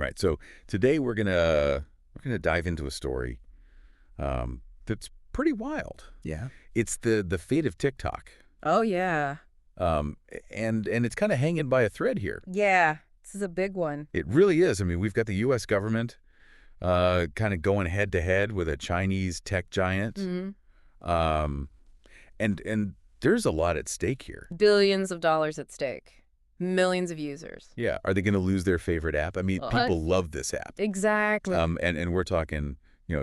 Right. So today we're gonna dive into a story that's pretty wild. Yeah. It's the fate of TikTok, Oh, yeah. um, and it's kind of hanging by a thread here. Yeah. This is a big one. It really is. I mean, we've got the U.S. government kind of going head to head with a Chinese tech giant, um, and there's a lot at stake here. Billions of dollars at stake. Millions of users. Yeah. Are they going to lose their favorite app? I mean, What? people love this app. Exactly. And we're talking,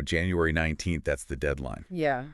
January 19th. That's the deadline. Yeah.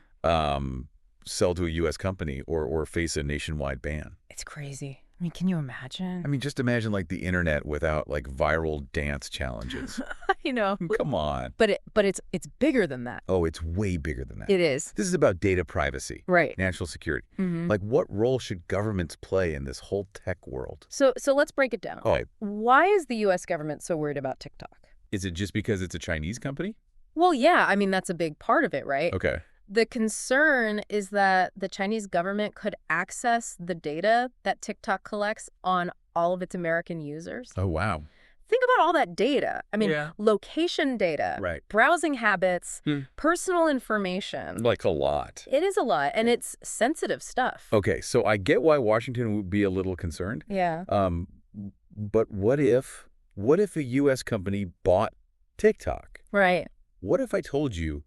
Sell to a U.S. company or face a nationwide ban. It's crazy. I mean, can you imagine? I mean, just imagine like the internet without like viral dance challenges. You know. Come on. But it's bigger than that. Oh, it's way bigger than that. It is. This is about data privacy, Right. national security. Mm-hmm. Like, what role should governments play in this whole tech world? So let's break it down. Oh, Why is the U.S. government so worried about TikTok? is it just because it's a Chinese company? Well, yeah. I mean, that's a big part of it, right? Okay. The concern is that the Chinese government could access the data that TikTok collects on all of its American users. Oh, wow. Think about all that data. I mean, Yeah. location data, Right. browsing habits, Hmm. personal information. Like a lot. It is a lot, and it's sensitive stuff. Okay, so I get why Washington would be a little concerned. Yeah. But what if a U.S. company bought TikTok? Right. What if I told you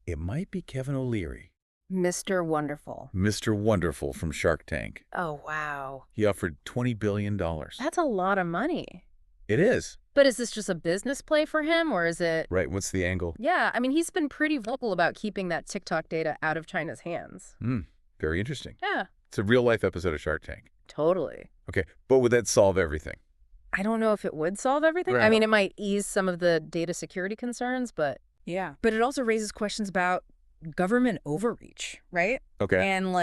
it might be Kevin O'Leary, Mr. Wonderful. Mr. Wonderful from Shark Tank? Oh, wow. He offered $20 billion. That's a lot of money. It is. But is this just a business play for him, or is it... Right, what's the angle? Yeah, I mean, he's been pretty vocal about keeping that TikTok data out of China's hands. Very interesting. Yeah. It's a real-life episode of Shark Tank. Totally. Okay, but would that solve everything? I don't know if it would solve everything. Right. I mean, it might ease some of the data security concerns, but... Yeah, but it also raises questions about government overreach, right? Okay. And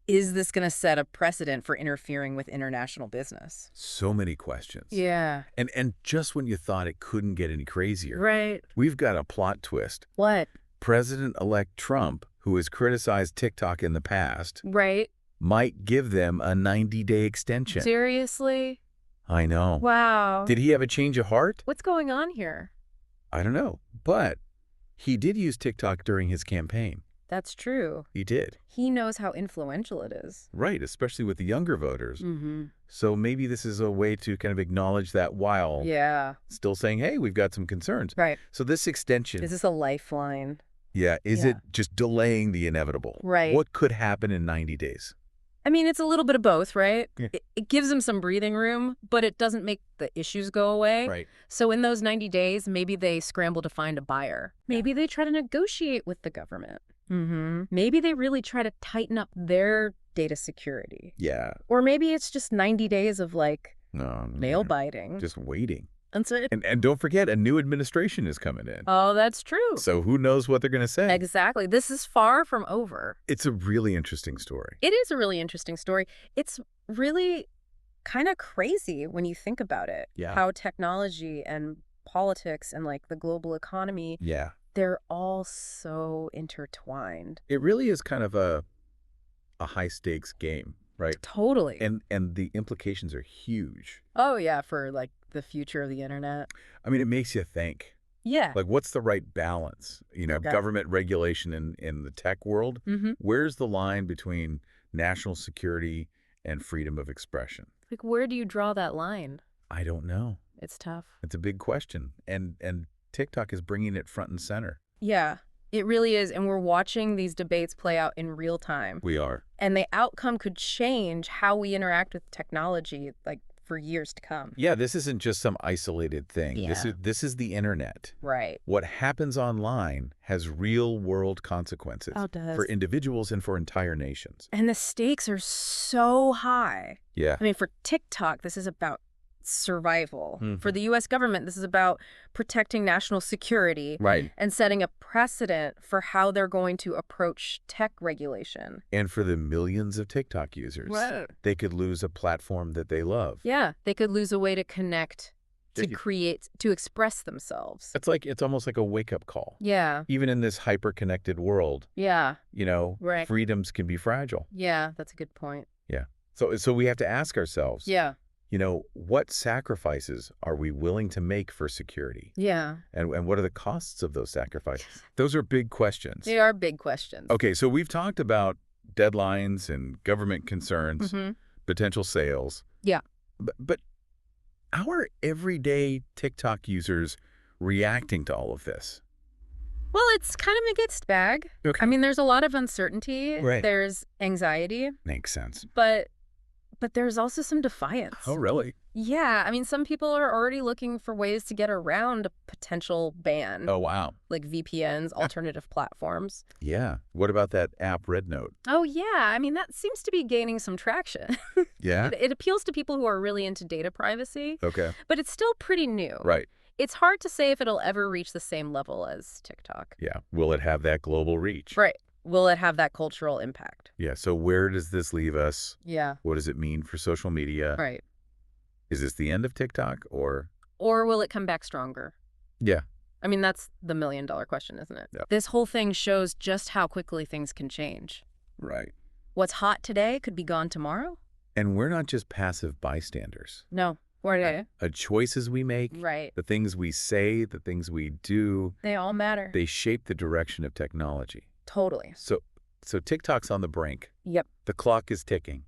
is this going to set a precedent for interfering with international business? So many questions. Yeah. And just when you thought it couldn't get any crazier, Right. we've got a plot twist. What? President-elect Trump, who has criticized TikTok in the past, Right. might give them a 90-day extension. Seriously? I know. Wow. Did he have a change of heart? What's going on here? I don't know. But he did use TikTok during his campaign. That's true. He did. He knows how influential it is. Right, especially with the younger voters. Mm-hmm. So maybe this is a way to kind of acknowledge that while Yeah. still saying, hey, we've got some concerns. Right. So this extension, Is this a lifeline? is Yeah. it just delaying the inevitable? Right. What could happen in 90 days? I mean, it's a little bit of both, right? Yeah. It gives him some breathing room, but it doesn't make the issues go away. Right. So in those 90 days, maybe they scramble to find a buyer. Maybe they try to negotiate with the government. Mm-hmm. Maybe they really try to tighten up their data security. Yeah. Or maybe it's just 90 days of No, nail biting. just waiting. And so And don't forget, a new administration is coming in. oh, that's true. So who knows what they're going to say? Exactly. This is far from over. It's a really interesting story. It is a really interesting story. It's really kind of crazy when you think about it. Yeah. How technology and politics and the global economy, Yeah. they're all so intertwined. It really is kind of a high-stakes game, right? Totally. And the implications are huge. Oh, yeah, for the future of the internet. I mean, it makes you think. Yeah. Like, what's the right balance? Okay. Government regulation in the tech world. Mm-hmm. Where's the line between national security and freedom of expression? Where do you draw that line? I don't know. It's tough. It's a big question. And TikTok is bringing it front and center. Yeah, it really is. And we're watching these debates play out in real time. We are. And the outcome could change how we interact with technology, for years to come. Yeah, this isn't just some isolated thing. Yeah. This is the internet. Right. What happens online has real-world consequences Oh, it does. for individuals and for entire nations. And the stakes are so high. Yeah. I mean, for TikTok, this is about survival. Mhm. For the U.S. government, this is about protecting national security Right. and setting a precedent for how they're going to approach tech regulation. And for the millions of TikTok users, they could lose a platform that they love. Yeah, they could lose a way to connect, to If you- create, to express themselves. It's almost like a wake-up call. Yeah, Even in this hyper-connected world, yeah, Right. freedoms can be fragile. yeah, that's a good point. So we have to ask ourselves, Yeah, what sacrifices are we willing to make for security? Yeah. And what are the costs of those sacrifices? Those are big questions. They are big questions. Okay, so we've talked about deadlines and government concerns, potential sales. Yeah. But how are everyday TikTok users reacting to all of this? Well, it's kind of a mixed bag. Okay. I mean, there's a lot of uncertainty. Right. There's anxiety, Makes sense. but there's also some defiance. Oh, really? Yeah. I mean, some people are already looking for ways to get around a potential ban, Oh, wow. like VPNs, alternative platforms. Yeah. What about that app Red Note? Oh, yeah. I mean, that seems to be gaining some traction. Yeah? It appeals to people who are really into data privacy, Okay. but it's still pretty new. Right. It's hard to say if it'll ever reach the same level as TikTok. Yeah. Will it have that global reach? Right. Will it have that cultural impact? Yeah. So where does this leave us? Yeah. What does it mean for social media? Right. Is this the end of TikTok or? Or will it come back stronger? Yeah. I mean, that's the million-dollar question, isn't it? Yep. This whole thing shows just how quickly things can change. Right. What's hot today could be gone tomorrow? And we're not just passive bystanders. No. We're The choices we make, right. the things we say, the things we do, They all matter. they shape the direction of technology. Totally. So TikTok's on the brink. Yep. The clock is ticking.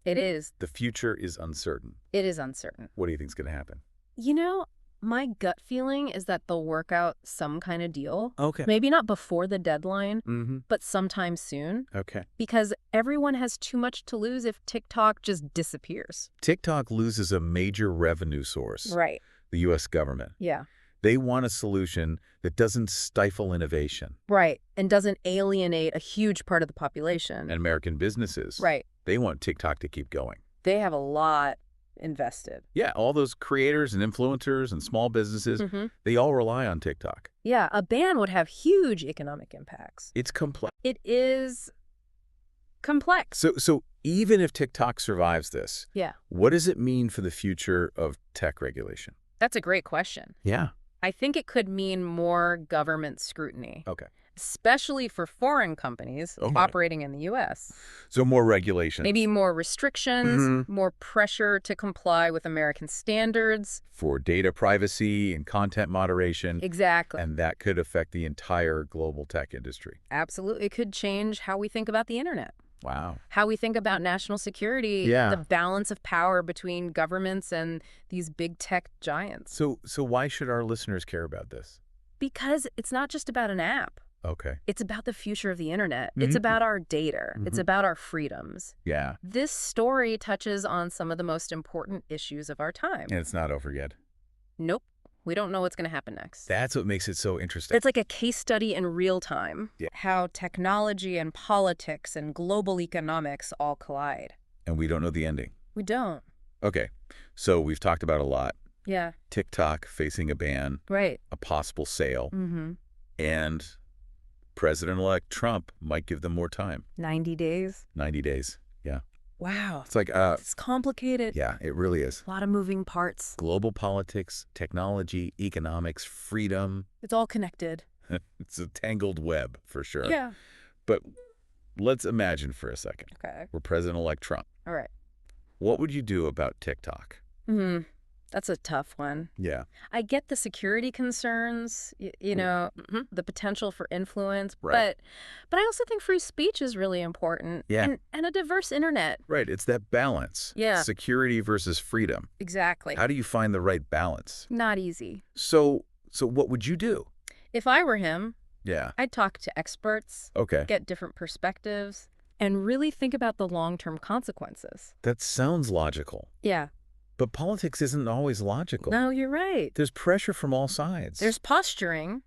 It is. The future is uncertain. It is uncertain. What do you think's going to happen? You know, my gut feeling is that they'll work out some kind of deal. Okay. Maybe not before the deadline, Mm-hmm. but sometime soon. Okay. Because everyone has too much to lose if TikTok just disappears. TikTok loses a major revenue source, Right. the U.S. government. Yeah. They want a solution that doesn't stifle innovation. Right. And doesn't alienate a huge part of the population. And American businesses, Right. they want TikTok to keep going. They have a lot invested. Yeah, all those creators and influencers and small businesses, they all rely on TikTok. Yeah, a ban would have huge economic impacts. It's complex. It is complex. So even if TikTok survives this, Yeah. what does it mean for the future of tech regulation? That's a great question. Yeah. I think it could mean more government scrutiny, Okay. especially for foreign companies Okay. operating in the U.S. So more regulation. Maybe more restrictions, more pressure to comply with American standards. For data privacy and content moderation. Exactly. And that could affect the entire global tech industry. Absolutely. It could change how we think about the internet, Wow. how we think about national security, Yeah. the balance of power between governments and these big tech giants. So why should our listeners care about this? Because it's not just about an app. Okay. It's about the future of the internet. It's about our data. It's about our freedoms. Yeah. This story touches on some of the most important issues of our time. And it's not over yet. Nope. We don't know what's going to happen next. That's what makes it so interesting. It's like a case study in real time. Yeah. How technology and politics and global economics all collide. And we don't know the ending. We don't. Okay. So we've talked about a lot. Yeah. TikTok facing a ban, Right. a possible sale, Mm-hmm. and President-elect Trump might give them more time. 90 days. 90 days. Yeah. Wow. It's like, It's complicated. yeah, it really is. A lot of moving parts. Global politics, technology, economics, freedom. It's all connected. It's a tangled web for sure. Yeah. But let's imagine for a second. Okay. We're President-elect Trump. All right. What would you do about TikTok? That's a tough one. Yeah. I get the security concerns, you know, the potential for influence, Right. but I also think free speech is really important. Yeah. And a diverse internet. Right. It's that balance. Yeah. Security versus freedom. Exactly. How do you find the right balance? Not easy. So what would you do? If I were him, Yeah. I'd talk to experts, Okay. get different perspectives, and really think about the long-term consequences. That sounds logical. Yeah. But politics isn't always logical. No, you're right. There's pressure from all sides. There's posturing,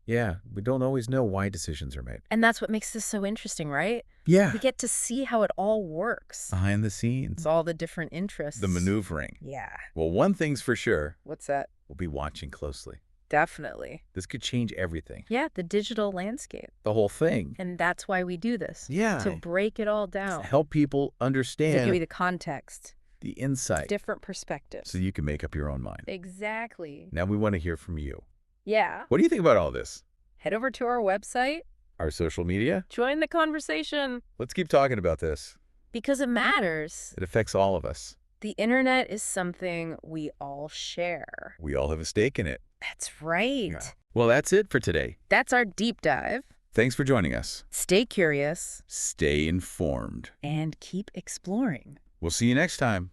Yeah. We don't always know why decisions are made. and that's what makes this so interesting, right? Yeah. We get to see how it all works. Behind the scenes. It's all the different interests. The maneuvering. Yeah. Well, one thing's for sure. What's that? We'll be watching closely. Definitely. This could change everything. Yeah, the digital landscape. The whole thing. And that's why we do this. Yeah. To break it all To down. help people To understand give you the context. the insight Different perspectives. so you can make up your own mind. Exactly. Now we want to hear from you. Yeah. What do you think about all this? Head over to our website. Our social media? Join the conversation. Let's keep talking about this. Because it matters. It affects all of us. The internet is something we all share. We all have a stake in it. That's right. Yeah. Well, that's it for today. That's our deep dive. Thanks for joining us. Stay curious Stay informed. and keep exploring. We'll see you next time.